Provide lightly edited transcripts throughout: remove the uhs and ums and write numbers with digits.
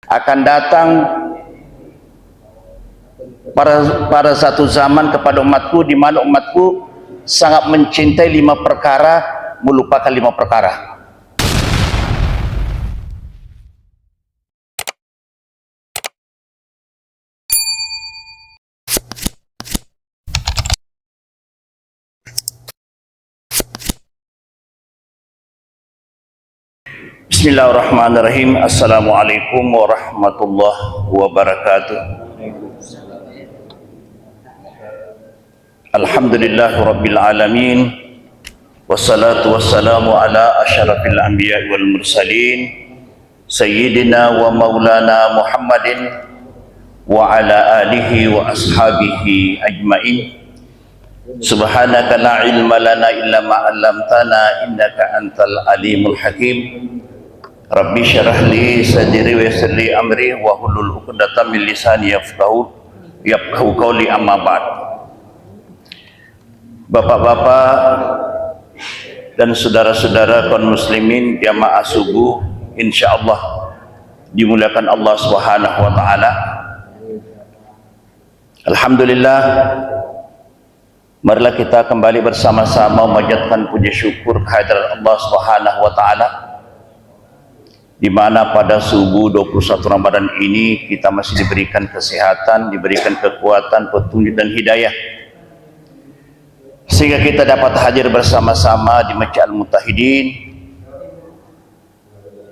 Akan datang pada satu zaman kepada umatku di mana umatku sangat mencintai 5 perkara, melupakan 5 perkara. Bismillahirrahmanirrahim. Assalamualaikum warahmatullahi wabarakatuh. Alhamdulillahirabbil alamin. Wassalatu wassalamu ala asyrafil anbiya'i wal mursalin sayyidina wa maulana Muhammadin wa ala alihi wa ashabihi ajmain. Subhanaka la ilma lana illa ma 'allamtana innaka antal alimul hakim. Rabbi syarah li sadri wa yassir li amri wa hlul 'uqdatam min lisani yafqahu qawli, amma ba'd. Bapak-bapak dan saudara-saudara kaum muslimin jamaah subuh, insyaallah dimuliakan Allah Subhanahu wa taala. Alhamdulillah, marilah kita kembali bersama-sama memanjatkan puji syukur kehadirat Allah Subhanahu wa taala, di mana pada subuh 21 Ramadan ini kita masih diberikan kesehatan, diberikan kekuatan, petunjuk dan hidayah, sehingga kita dapat hadir bersama-sama di Masjid Al-Muttahidin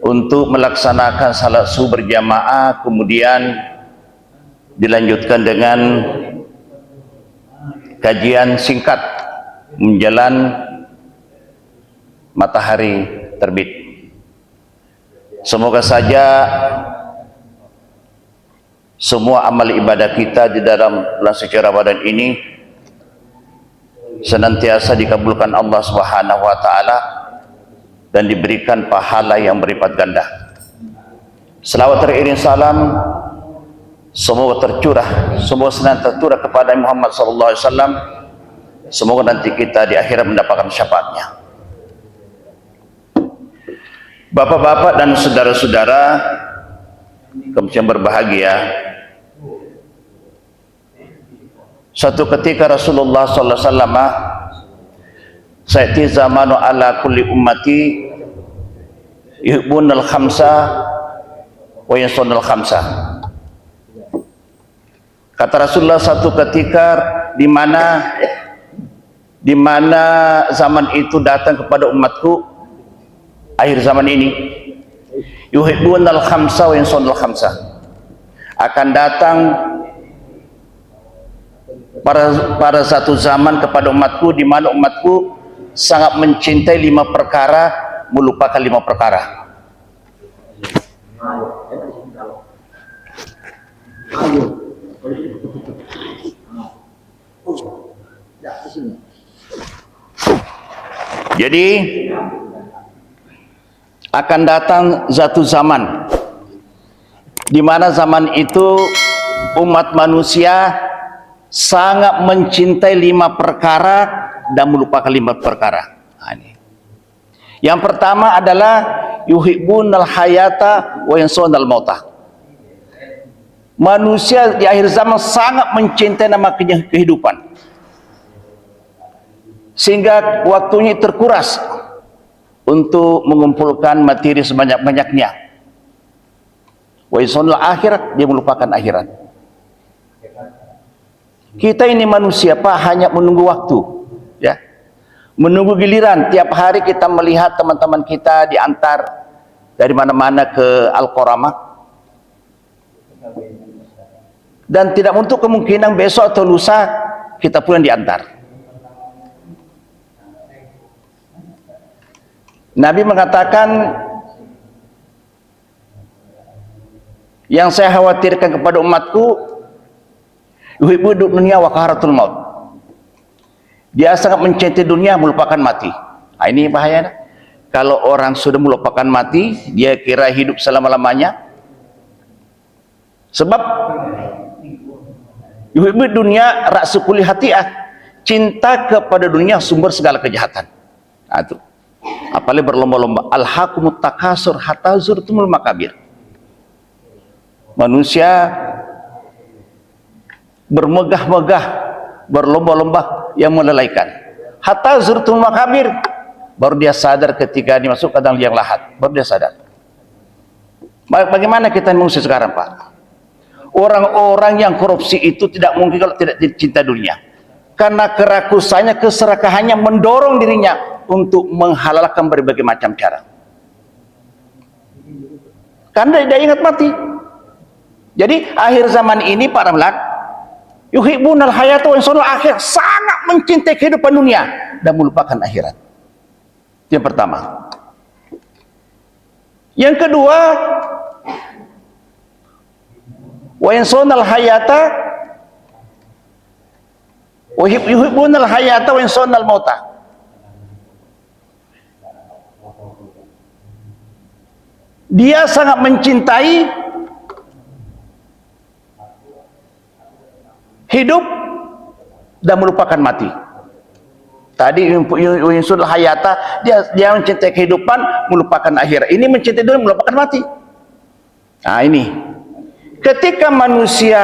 untuk melaksanakan salat subuh berjamaah, kemudian dilanjutkan dengan kajian singkat menjelang matahari terbit. Semoga saja semua amal ibadah kita di dalam bulan suci Ramadan ini senantiasa dikabulkan Allah Subhanahu wa taala dan diberikan pahala yang berlipat ganda. Selawat teriring salam semoga tercurah, semoga senantiasa tercurah kepada Muhammad sallallahu alaihi wasallam. Semoga nanti kita di akhirat mendapatkan syafaatnya. Bapak-bapak dan saudara-saudara yang berbahagia, suatu ketika Rasulullah sallallahu alaihi wasallam sayati zamanu ala kulli ummati yuhibbunal khamsa wa yasunul khamsa. Kata Rasulullah, satu ketika di mana zaman itu datang kepada umatku, akhir zaman ini, yuhibbunal khamsa wa yasunul khamsa, akan datang pada satu zaman kepada umatku di mana umatku sangat mencintai 5 perkara, melupakan 5 perkara. Jadi akan datang satu zaman di mana zaman itu umat manusia sangat mencintai 5 perkara dan melupakan 5 perkara. Ini. Yang pertama adalah yuhibbunal hayata wa yansunal mautah. Manusia di akhir zaman sangat mencintai namanya kehidupan, sehingga waktunya terkuras untuk mengumpulkan materi sebanyak-banyaknya. Wa yansunal akhirat, dia melupakan akhirat. Kita ini manusia Pak, hanya menunggu waktu, ya, menunggu giliran. Tiap hari kita melihat teman-teman kita diantar dari mana-mana ke Al-Qoramah, dan tidak untuk kemungkinan besok atau lusa kita pulang diantar. Nabi mengatakan, yang saya khawatirkan kepada umatku, yuhibbu dunya wa kaharatul maut. Dia sangat mencintai dunia, melupakan mati. Nah, ini bahaya. Kalau orang sudah melupakan mati, dia kira hidup selama-lamanya. Sebab yuhibbu dunya ra'su kulli hati'ah, cinta kepada dunia sumber segala kejahatan. Nah, itu. Apalagi berlomba-lomba, alhaqumut takasur hatta zurtumul makabir. manusia bermegah-megah, berlomba-lomba yang melalaikan. Hatta zurtul makabir, baru dia sadar ketika dimasuk ke dalam liang lahat, baru dia sadar. Bagaimana kita mengusir sekarang, Pak? Orang-orang yang korupsi itu tidak mungkin kalau tidak cinta dunia, karena kerakusannya, keserakahannya mendorong dirinya untuk menghalalkan berbagai macam cara, karena dia ingat mati. Jadi akhir zaman ini para melat yuhibbunal hayata wa yansawna akhir, sangat mencintai kehidupan dunia dan melupakan akhirat. Yang pertama. Yang kedua, wa yansawna hayata wa yuhibbunal hayata wa yansawna mauta. Dia sangat mencintai hidup dan melupakan mati. Tadi yuhibbul hayata, dia mencintai kehidupan, melupakan akhirat. Ini mencintai dunia, melupakan mati. Nah, ini ketika manusia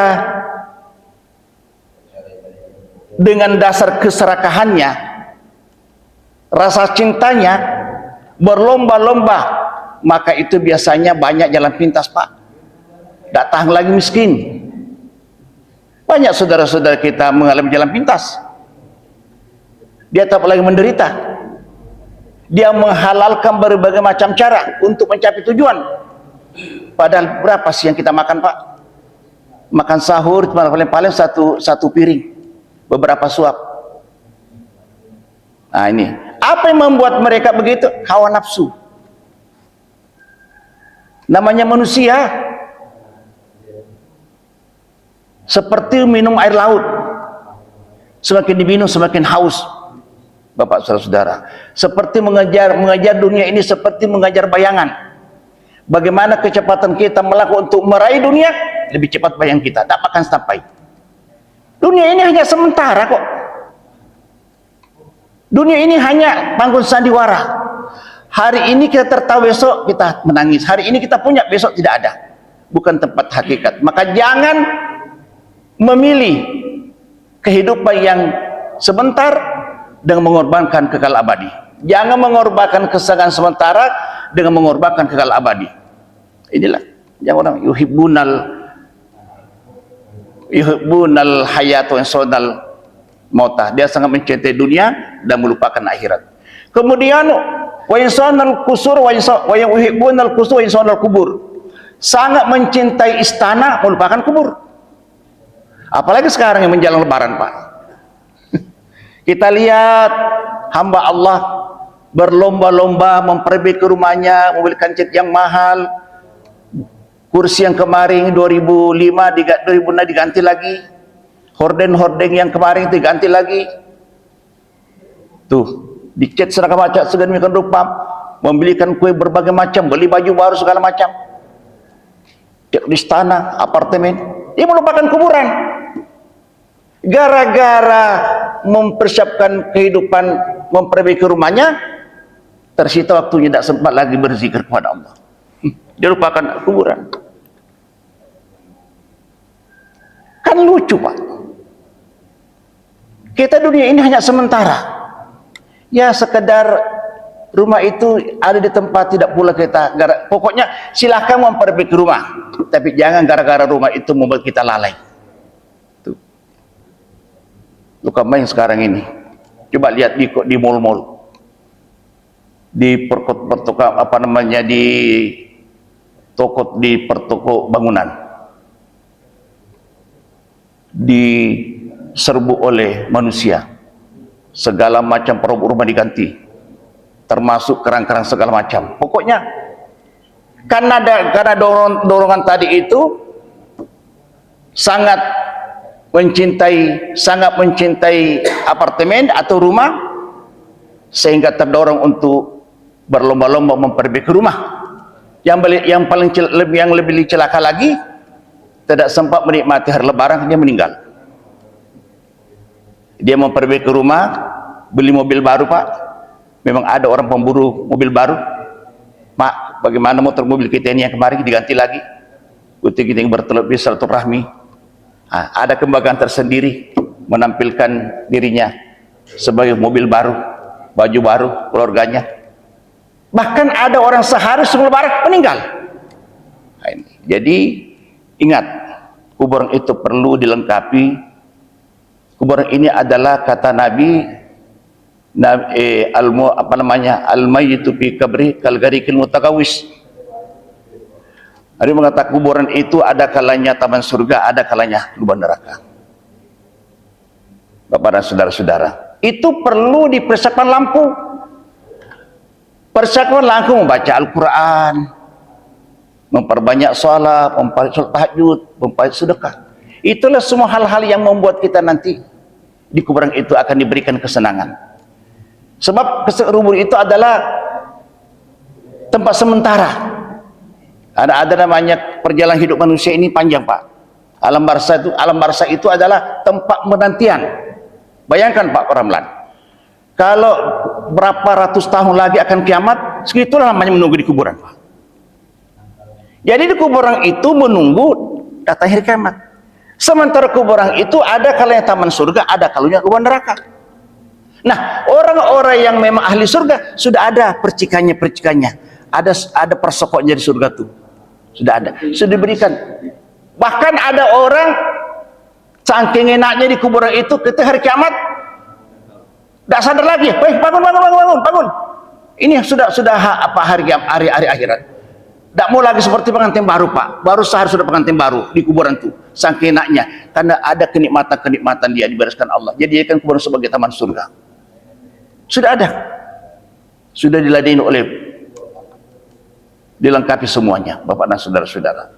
dengan dasar keserakahannya, rasa cintanya berlomba-lomba, maka itu biasanya banyak jalan pintas, Pak. Tak tahan lagi miskin. Banyak saudara-saudara kita mengalami jalan pintas. Dia tak lagi menderita. Dia menghalalkan berbagai macam cara untuk mencapai tujuan. Padahal berapa sih yang kita makan, Pak? Makan sahur paling satu piring, beberapa suap. Nah, ini apa yang membuat mereka begitu? Hawa nafsu. Namanya manusia seperti minum air laut, semakin diminum semakin haus, Bapak saudara-saudara. Seperti mengejar dunia ini seperti mengejar bayangan. Bagaimana kecepatan kita melakukan untuk meraih dunia, lebih cepat bayang kita, tak akan sampai. Dunia ini hanya sementara kok. Dunia ini hanya panggung sandiwara. Hari ini kita tertawa, besok kita menangis. Hari ini kita punya, besok tidak ada. Bukan tempat hakikat. Maka jangan memilih kehidupan yang sebentar dengan mengorbankan kekal abadi. Jangan mengorbankan kesenangan sementara dengan mengorbankan kekal abadi. Inilah yang orang yuhibbunal hayata wa yansawna mauta. Dia sangat mencintai dunia dan melupakan akhirat. Kemudian wa yansawna qusur wa yuhibbunal qusur wa yansawna kubur. Sangat mencintai istana, melupakan kubur. Apalagi sekarang yang menjelang lebaran, Pak. Kita lihat hamba Allah berlomba-lomba memperbaiki rumahnya, membelikan cat yang mahal. Kursi yang kemarin 2005 diganti lagi. Horden-horden yang kemarin diganti lagi. Tuh, dicat sedemikian rupa, membelikan kue berbagai macam, beli baju baru segala macam. Di istana, apartemen, dia melupakan kuburan. Gara-gara mempersiapkan kehidupan, memperbaiki rumahnya, tersita waktunya, tidak sempat lagi berzikir kepada Allah. Dia lupakan kuburan. Kan lucu, Pak. Kita dunia ini hanya sementara. Ya, sekedar rumah itu ada di tempat, tidak pula kita. Pokoknya silahkan memperbaiki rumah, tapi jangan gara-gara rumah itu membuat kita lalai. Luka main sekarang ini. Coba lihat di mall-mall, di pertoko apa namanya, di toko, di pertoko bangunan, diserbu oleh manusia. Segala macam produk rumah diganti, termasuk kerang-kerang segala macam. Pokoknya karena dorongan tadi itu sangat mencintai apartemen atau rumah, sehingga terdorong untuk berlomba-lomba memperbaiki rumah. Yang lebih celaka lagi, tidak sempat menikmati hari lebaran, dia meninggal. Dia memperbaiki rumah, beli mobil baru, Pak. Memang ada orang pemburu mobil baru. Pak, bagaimana mobil kita ini yang kemarin diganti lagi? kita bertelur silaturahmi. Ada kebanggaan tersendiri menampilkan dirinya sebagai mobil baru, baju baru, keluarganya. Bahkan ada orang sehari sebelum lebaran meninggal. Jadi ingat, kuburan itu perlu dilengkapi. Kuburan ini adalah kata Nabi, al-mayyitu fi qabri kal garikil mutakawis. Ada mengatakan kuburan itu ada kalanya taman surga, ada kalanya lubang neraka. Bapak dan saudara-saudara, itu perlu dipersiapkan lampu. Persiapkan lampu membaca Al-Quran, memperbanyak sholat, memperbanyak sholat tahajud, memperbanyak sedekah. Itulah semua hal-hal yang membuat kita nanti di kuburan itu akan diberikan kesenangan. Sebab kubur itu adalah tempat sementara. Ada namanya perjalanan hidup manusia ini panjang, Pak. Alam barzakh itu adalah tempat penantian. Bayangkan Pak Ramlan, kalau berapa ratus tahun lagi akan kiamat, segitulah namanya menunggu di kuburan, Pak. Jadi di kuburan itu menunggu datang hari kiamat. Sementara kuburan itu ada kalanya taman surga, ada kalanya lubang neraka. Nah, orang-orang yang memang ahli surga sudah ada percikannya, ada persokoknya di surga tuh. Sudah ada, sudah diberikan. Bahkan ada orang saking enaknya di kuburan itu, ketika hari kiamat tidak sadar lagi. Bangun. Ini sudah hari akhirat. Tidak mau lagi seperti pengantin baru, Pak. Baru sehari sudah pengantin baru di kuburan itu. Saking enaknya, karena ada kenikmatan dia dibereskan Allah. Jadi kan kuburan sebagai taman surga. Sudah ada, sudah diladeni oleh, dilengkapi semuanya, Bapak dan saudara-saudara.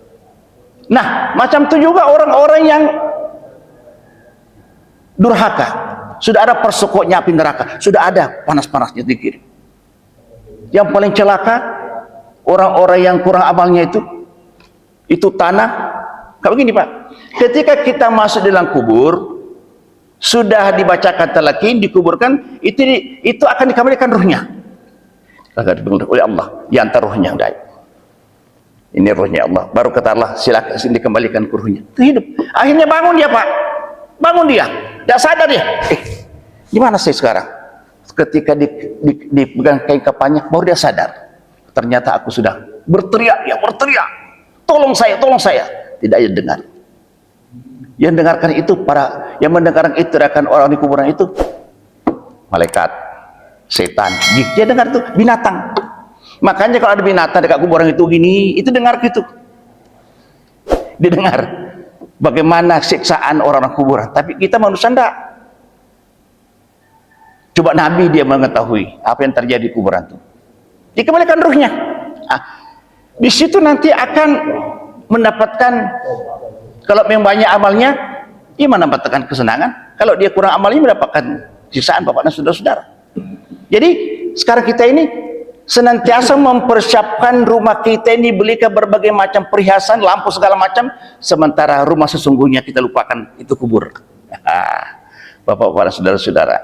Nah, macam itu juga orang-orang yang durhaka, sudah ada persokoknya api neraka, sudah ada panas-panasnya dikirim. Yang paling celaka orang-orang yang kurang amalnya itu tanah. Kayak begini, Pak, ketika kita masuk dalam kubur, sudah dibacakan talaqin, dikuburkan, itu akan dikembalikan ruhnya oleh Allah, diantar ruhnya. Ini ruhnya Allah, baru kata Allah, silakan dikembalikan ke ruhnya, itu hidup. Akhirnya bangun dia, Pak, bangun dia, tidak sadar dia, gimana saya sekarang? Ketika dipegang kain kafannya, baru dia sadar, ternyata aku sudah berteriak, tolong saya, tidak ada dengar. Yang dengarkan itu yang mendengarkan itu akan orang di kuburan itu malaikat, setan. Dia dengar itu binatang. Makanya kalau ada binatang dekat kuburan itu gini, itu dengar gitu. Dia dengar bagaimana siksaan orang-orang kuburan. Tapi kita manusia enggak. Coba Nabi dia mengetahui apa yang terjadi di kuburan itu. Dikembalikan ruhnya. Di situ nanti akan mendapatkan, kalau memang banyak amalnya, dia mendapatkan kesenangan. Kalau dia kurang amalnya, mendapatkan siksaan, Bapak dan saudara-saudara. Jadi sekarang kita ini senantiasa mempersiapkan rumah kita ini, belikan berbagai macam perhiasan, lampu segala macam, sementara rumah sesungguhnya kita lupakan, itu kubur. Bapak-bapak dan saudara-saudara,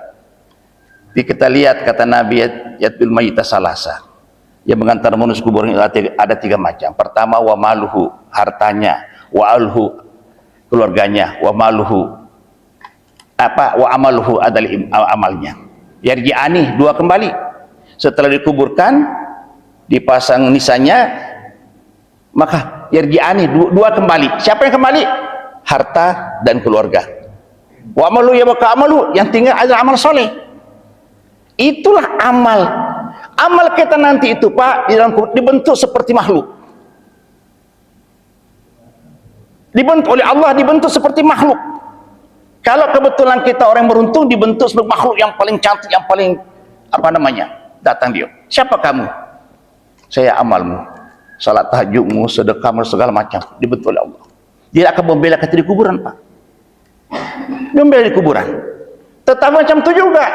kita lihat kata Nabi, yatbil mayyita salasa, yang mengantar manusia kubur ada 3 macam. Pertama, wa maluhu, hartanya, wa alhu, keluarganya, wa maluhu, wa amaluhu adalah amalnya. Yarji'ani, 2 kembali. Setelah dikuburkan, dipasang nisannya, maka yarji'ani, 2 kembali. Siapa yang kembali? Harta dan keluarga. Wa amalu ya baka amalu, yang tinggal adalah amal soleh. Itulah amal. Amal kita nanti itu, Pak, di dalam kubur dibentuk seperti makhluk. Dibentuk oleh Allah, dibentuk seperti makhluk. Kalau kebetulan kita orang yang beruntung, dibentuk sebagai makhluk yang paling cantik, yang paling datang dia. Siapa kamu? Saya amalmu, salat tahajudmu, sedekahmu, segala macam, dibentuk oleh Allah. Dia akan membela kita di kuburan, Pak. Membela di kuburan. Tetapi macam itu juga,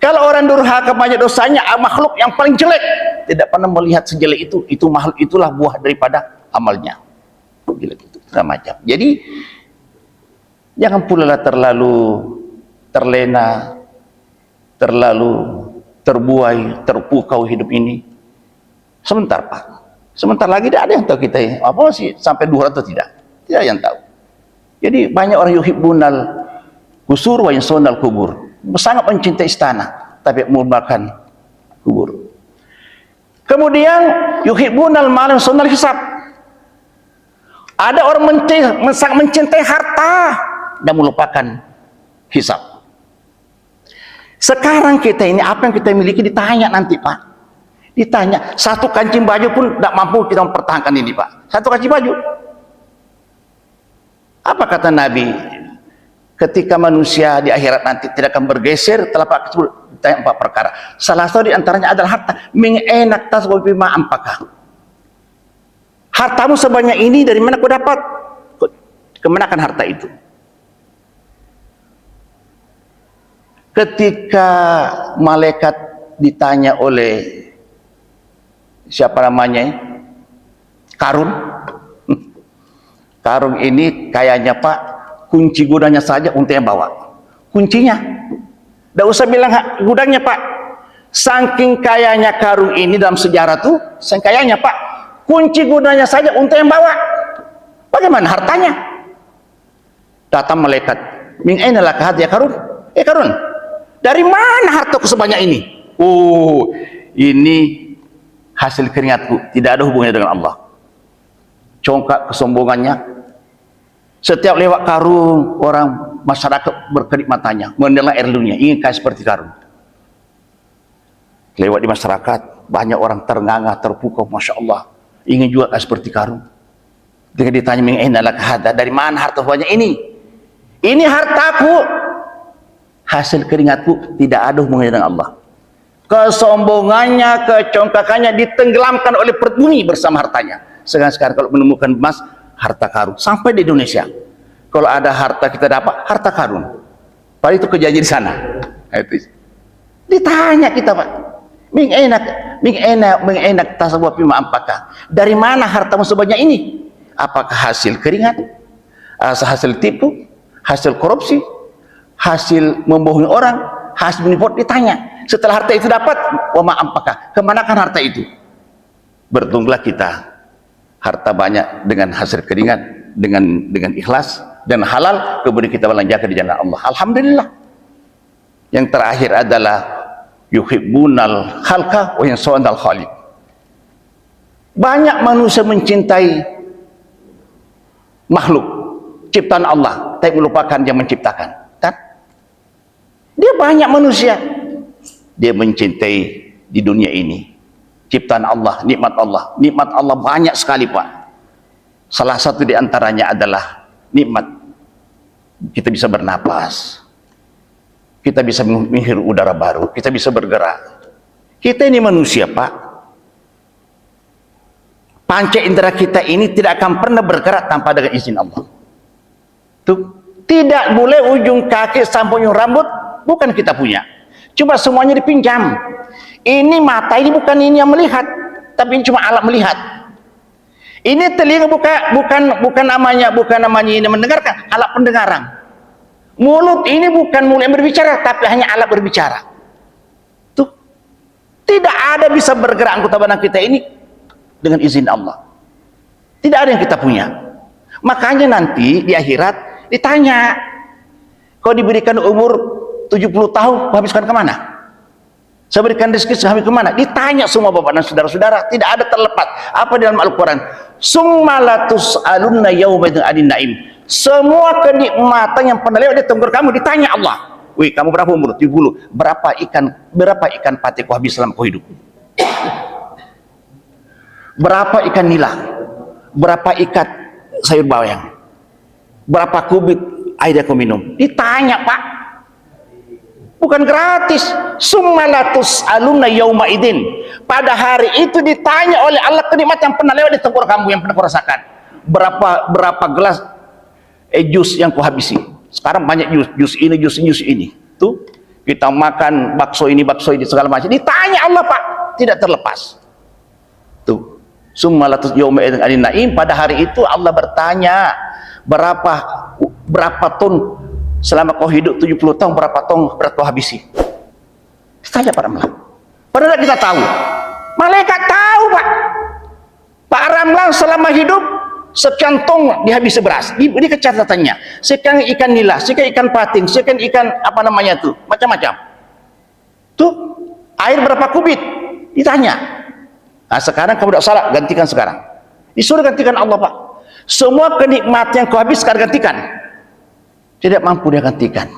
kalau orang durhaka banyak dosanya, makhluk yang paling jelek, tidak pernah melihat sejelek itu makhluk, itulah buah daripada amalnya. Macam. Jadi jangan pula terlalu terlena, terlalu terbuai, terpukau hidup ini. Sebentar, Pak. Sebentar lagi tidak ada yang tahu kita ini apa sih sampai duhur atau tidak. Tidak ada yang tahu. Jadi banyak orang yuhibbunal qusur wa yansawna kubur. Sangat mencintai istana tapi melupakan kubur. Kemudian yuhibbunal mal wa yansawna hisab. Ada orang sangat mencintai harta dan melupakan hisab. Sekarang kita ini apa yang kita miliki ditanya nanti, Pak. Ditanya, satu kancing baju pun tidak mampu kita mempertahankan ini, Pak. Satu kancing baju. Apa kata Nabi? Ketika manusia di akhirat nanti tidak akan bergeser, telapak tersebut ditanya 4 perkara. Salah satu di antaranya adalah harta. Min enak tasawwuf bima ampakah. Hartamu sebanyak ini dari mana kau dapat? Kemenakan harta itu. Ketika malaikat ditanya oleh siapa namanya? Karun. Karun ini kayaknya Pak, kunci gudangnya saja untuk yang bawa. Kuncinya. Tidak usah bilang gudangnya Pak. Saking kayanya Karun ini dalam sejarah tuh, saking kayanya Pak, kunci gudangnya saja untuk yang bawa. Bagaimana hartanya? Datang malaikat. Min aina laka hadhihi Karun? Karun, dari mana hartaku sebanyak ini? Oh, ini hasil keringatku, tidak ada hubungannya dengan Allah. Congkak kesombongannya. Setiap lewat Karun, orang masyarakat berkedip matanya, menelan air liurnya, ingin kaya seperti Karun. Lewat di masyarakat, banyak orang ternganga, terpukau, Masya Allah, ingin juga kaya seperti Karun. Dengan ditanya, dari mana harta banyak ini? Ini hartaku. Hasil keringatku, tidak ada hubungannya dengan Allah. Kesombongannya, kecongkakannya ditenggelamkan oleh perut bumi bersama hartanya. Sekarang kalau menemukan emas, harta Karun. Sampai di Indonesia, kalau ada harta kita dapat, harta Karun. Padahal itu kejadian di sana. Itu. Ditanya kita, Pak. Ming enak tasawuf bima ampakah. Dari mana hartamu sebanyak ini? Apakah hasil keringat? Hasil tipu? Hasil korupsi? Hasil membohongi orang? Hasil menipu? Ditanya. Setelah harta itu dapat, wama ampakah, kemanakan harta itu? Beruntunglah kita, harta banyak dengan hasil keringat, dengan ikhlas dan halal, kemudian kita belanjakan di jalan Allah. Alhamdulillah. Yang terakhir adalah yuhibbunal khalqa wa yansawna khaliq. Banyak manusia mencintai makhluk ciptaan Allah, tapi melupakan yang menciptakan. Dia banyak manusia. Dia mencintai di dunia ini ciptaan Allah, nikmat Allah. Nikmat Allah banyak sekali, Pak. Salah satu di antaranya adalah nikmat kita bisa bernapas, kita bisa menghirup udara baru, kita bisa bergerak. Kita ini manusia, Pak. Panca indera kita ini tidak akan pernah bergerak tanpa dengan izin Allah. Tuh, tidak boleh ujung kaki sampai ujung rambut bukan kita punya. Coba semuanya dipinjam. Ini mata ini bukan ini yang melihat, tapi ini cuma alat melihat. Ini telinga bukan namanya ini mendengarkan, alat pendengaran. Mulut ini bukan mulut yang berbicara, tapi hanya alat berbicara. Tuh, tidak ada bisa bergerak anggota badan kita ini dengan izin Allah. Tidak ada yang kita punya. Makanya nanti di akhirat ditanya, kau diberikan umur 70 tahun, habiskan kemana? Saya berikan rezeki, saya habiskan kemana? Ditanya semua bapak dan saudara-saudara, tidak ada terlepas. Apa di dalam Al-Quran? Summa latus'alunna yawma idzin 'anil na'im. Semua kenikmatan yang pernah lewat di tenggorokan kamu ditanya Allah. Wih, kamu berapa umur? 70. Berapa ikan pati kau habis selama kau hidup? Berapa ikan nila? Berapa ikat sayur bawang? Berapa kubik air yang kau minum? Ditanya, Pak. Bukan gratis. Summalatus alumna yauma idin. Pada hari itu ditanya oleh Allah kenikmatan yang pernah lewat di tenggorokan kamu, yang pernah kau rasakan. Berapa gelas jus yang kau habisi? Sekarang banyak jus ini. Tuh, kita makan bakso ini segala macam. Ditanya Allah, Pak. Tidak terlepas. Tuh. Summalatus yauma idin anin naim. Pada hari itu Allah bertanya, berapa ton selama kau hidup 70 tahun, berapa ton berat kau habisi? Tanya para malaikat. Padahal kita tahu. Malaikat tahu, Pak. Pak Ramlan selama hidup sekian tong dihabisi beras. Di catatannya, sekian ikan nila, sekian ikan patin, sekian ikan apa namanya tuh, macam-macam. Tuh air berapa kubik? Ditanya. Nah, sekarang kamu tidak salah, gantikan sekarang. Disuruh gantikan Allah, Pak. Semua kenikmatan yang kau habiskan gantikan. Tidak mampu dia gantikan.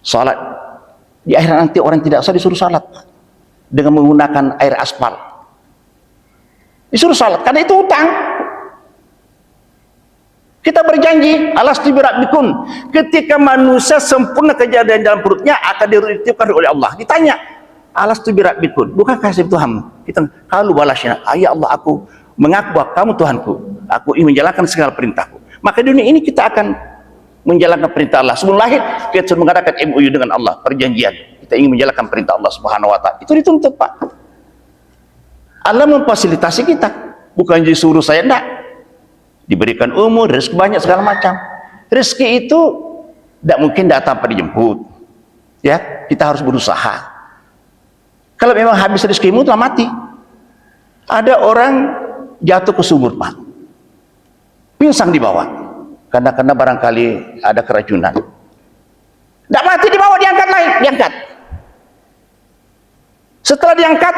Salat di akhirat nanti orang tidak usah disuruh salat dengan menggunakan air aspal. Disuruh salat karena itu hutang. Kita berjanji alastu birabbikum, ketika manusia sempurna kejadian dalam perutnya akan diritiupkan oleh Allah. Ditanya, alastu birabbikum, bukankah saya Tuhanmu? Kita kalau balasnya, ya Allah, aku mengaku bahwa kamu Tuhanku, aku ingin menjalankan segala perintahku. Maka di dunia ini kita akan menjalankan perintah Allah. Sebelum lahir kita sudah mengadakan MOU dengan Allah, perjanjian. Kita ingin menjalankan perintah Allah Subhanahu wa taala. Itu dituntut, Pak. Allah memfasilitasi kita, bukan disuruh saya, enggak. Diberikan umur, rezeki banyak segala macam. Rezeki itu tidak mungkin datang tanpa dijemput. Ya, kita harus berusaha. Kalau memang habis rezekimu telah mati. Ada orang jatuh ke sumur, Pak. Pingsang di bawah. Karena barangkali ada keracunan. Tidak mati, dibawa, diangkat naik, diangkat. Setelah diangkat,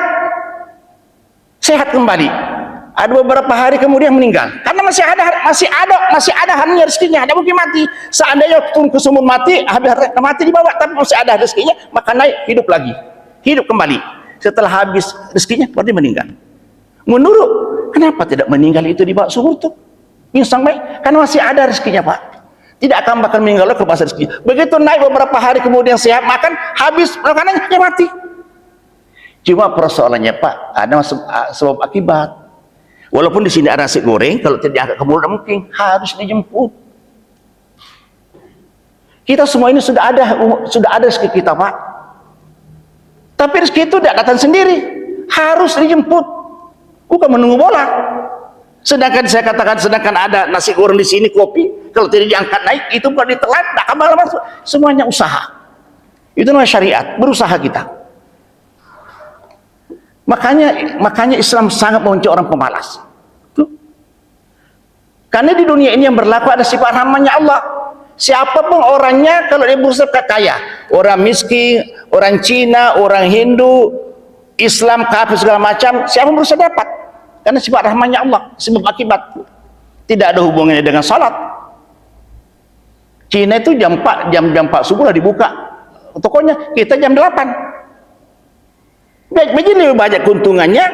sehat kembali. Ada beberapa hari kemudian meninggal. Karena masih ada harinya rezekinya. Tidak mungkin mati. Seandainya turun ke sumur mati, habis mati dibawa, tapi masih ada rezekinya, maka naik, hidup lagi, hidup kembali. Setelah habis rezekinya, baru meninggal. Menurut, kenapa tidak meninggal itu dibawa sumur tuh? Pingsang baik, karena masih ada rezekinya, Pak. Tidak akan bakal meninggal ke pasar rezeki. Begitu naik beberapa hari kemudian sehat, makan, habis makanannya, dia mati. Cuma persoalannya, Pak, ada sebab akibat. Walaupun di sini ada nasi goreng, kalau tidak diangkat ke mulut mungkin harus dijemput. Kita semua ini sudah ada rezeki kita, Pak. Tapi rezeki itu tidak datang sendiri, harus dijemput. Bukan menunggu bola. Sedangkan saya katakan, sedangkan ada nasi goreng di sini, kopi, kalau tidak diangkat naik, itu bukan ditelan, tidak akan masuk. Semuanya usaha. Itu namanya syariat, berusaha kita. Makanya Islam sangat membenci orang pemalas. Tuh. Karena di dunia ini yang berlaku ada sifat rahmannya Allah. Siapapun orangnya, kalau dia berusaha kaya, orang miskin, orang Cina, orang Hindu, Islam, kafir segala macam, siapa berusaha dapat. Karena sifat rahmannya Allah, sebab akibat. Tidak ada hubungannya dengan salat. Cina itu jam 4 subuh lah dibuka tokonya, kita jam 8. Begini lebih banyak keuntungannya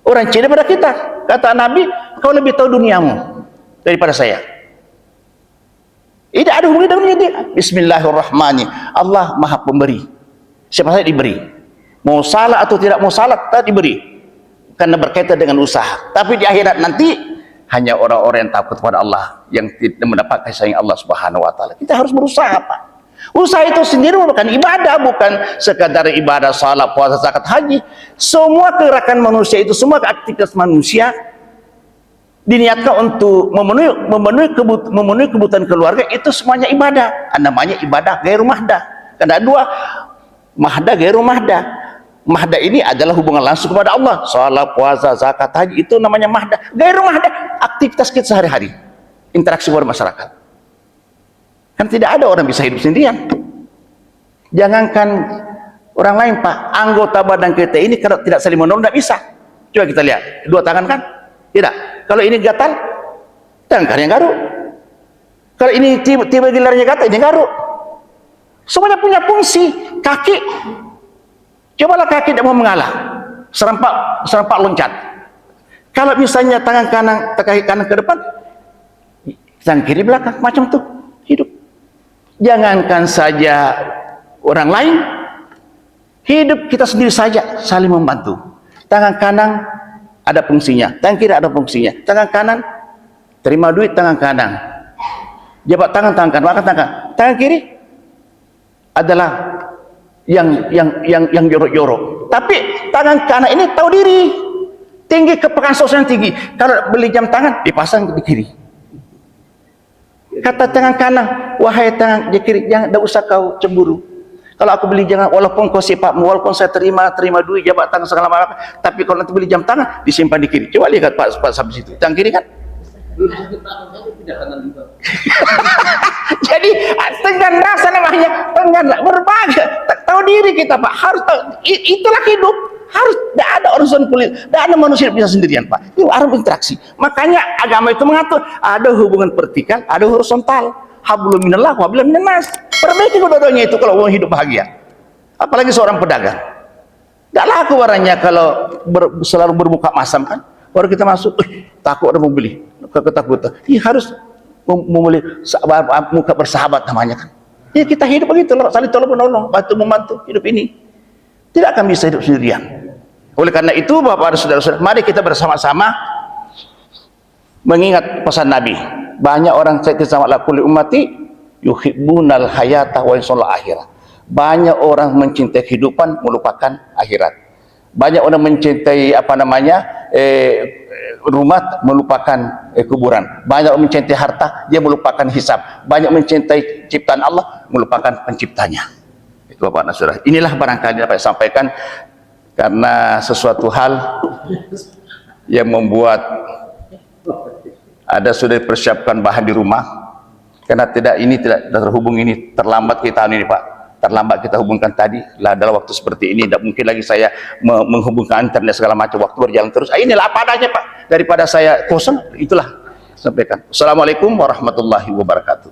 orang Cina pada kita. Kata Nabi, kau lebih tahu duniamu daripada saya. Tidak ada hubungannya dengan dia. Bismillahirrahmanirrahim. Allah Maha Pemberi. Siapa saja diberi. Mau salah atau tidak mau salah, tak diberi. Karena berkaitan dengan usaha. Tapi di akhirat nanti hanya orang-orang yang takut kepada Allah yang tidak mendapat kasih sayang Allah Subhanahu wa taala. Kita harus berusaha, Pak. Usaha itu sendiri bukan ibadah, bukan sekadar ibadah salat, puasa, zakat, haji. Semua gerakan manusia itu, semua aktivitas manusia diniatkan untuk memenuhi kebutuhan keluarga, itu semuanya ibadah. Namanya ibadah gairu mahdah. Karena dua, mahdah gairu mahdah. Mahdah ini adalah hubungan langsung kepada Allah. Salat, puasa, zakat, haji, itu namanya mahdah. Gairu mahdah, aktivitas kita sehari-hari, interaksi kepada masyarakat. Kan tidak ada orang bisa hidup sendirian. Jangankan orang lain, Pak, anggota badan kita ini kalau tidak saling menolong tidak bisa. Coba kita lihat, dua tangan kan? Tidak. Kalau ini gatal, tangan yang garuk. Kalau ini tiba gilarnya gatal, ini garuk. Semuanya punya fungsi. Kaki, cobalah kaki tidak mau mengalah, serempak loncat. Kalau misalnya tangan kaki kanan ke depan, tangan kiri belakang, macam itu hidup. Jangankan saja orang lain, hidup kita sendiri saja saling membantu. Tangan kanan ada fungsinya, tangan kiri ada fungsinya. Tangan kanan terima duit, tangan kanan jabat tangan kanan, makan tangan kiri adalah yang jorok-jorok. Tapi tangan kanan ini tahu diri, tinggi kepekaan sosial tinggi. Kalau beli jam tangan dipasang di kiri. Kata tangan kanan, wahai tangan di kiri, jangan, tidak usah kau cemburu. Kalau aku beli jangan, walaupun kau sifatmu, walaupun saya terima duit jabatan segala macam, tapi kalau nanti beli jam tangan disimpan di kiri. Coba lihat Pak Sabis itu, yang kiri kan. Jadi tenggan rasa namanya, tenggan berbagai. Tak tahu diri kita Pak, harus tahu. Itulah hidup. Harus tidak ada urusan kulit, tidak ada manusia bisa sendirian Pak. Itu harus interaksi. Makanya agama itu mengatur ada hubungan vertikal, ada horizontal. Hablum minallah wa hablum minannas. Perbaiki kedua-duanya itu kalau mau hidup bahagia. Apalagi seorang pedagang. Tidak laku barangnya kalau selalu bermuka masam kan. Baru kita masuk, takut ada mau beli. Ketakutan. Harus membeli muka bersahabat namanya kan. Ya kita hidup begitu, saling tolong menolong, bantu membantu hidup ini. Tidak akan bisa hidup sendirian. Oleh karena itu Bapak dan saudara-saudara, mari kita bersama-sama mengingat pesan Nabi. Banyak orang saya sama lakul ummati yuhibbunal hayata wa yusallu akhirat. Banyak orang mencintai kehidupan melupakan akhirat. Banyak orang mencintai rumah melupakan kuburan. Banyak orang mencintai harta dia melupakan hisab. Banyak mencintai ciptaan Allah melupakan penciptanya. Itu Bapak dan Saudara. Inilah barangkali dapat saya sampaikan karena sesuatu hal yang membuat ada sudah dipersiapkan bahan di rumah. Karena tidak terhubung ini terlambat kita ini Pak. Terlambat kita hubungkan tadi lah dalam waktu seperti ini. Tidak mungkin lagi saya menghubungkan internet segala macam, waktu berjalan terus. Inilah apa adanya Pak. Daripada saya kosong, itulah sampaikan. Assalamualaikum warahmatullahi wabarakatuh.